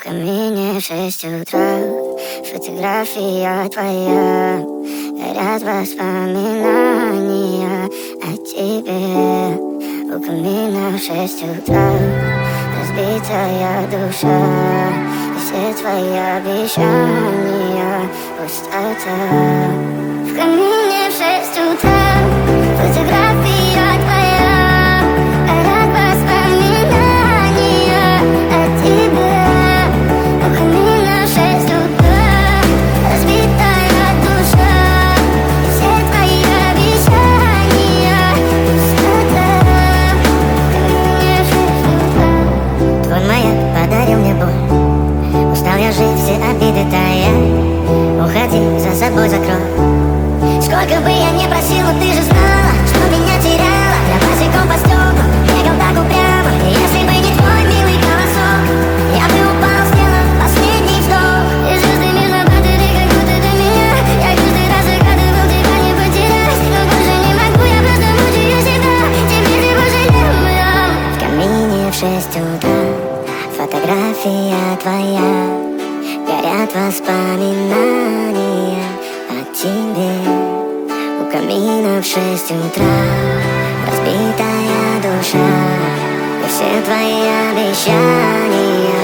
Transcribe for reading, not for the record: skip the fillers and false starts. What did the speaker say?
камине в 6 утра, фотография твоя, горят воспоминания о тебе. У камина в 6 утра, разбитая душа, и все твои обещания пустота. В камине в 6 утра, фотография твоя, горят воспоминания о тебе. У камина в 6 утра, разбитая душа, и все твои обещания пустота. В камине в 6 утра. Твой маяк подарил мне боль, устал я жить, все обиды таять. Уходи, за собой закрой. Сколько бы я ни просил, но ты же знала, что меня теряла. Я босиком по стеклам бегал так упрямо, и если бы не твой милый голосок, я бы упал, сделал последний вздох. И звезды между были как будто до меня. Я каждый раз загадывал тебя не потерять, но больше не могу, я просто мучаю себя. Теперь ты пожалел. В камине в 6 утра, фотография твоя, горят воспоминания о тебе. У камина в 6 утра, разбитая душа, и все твои обещания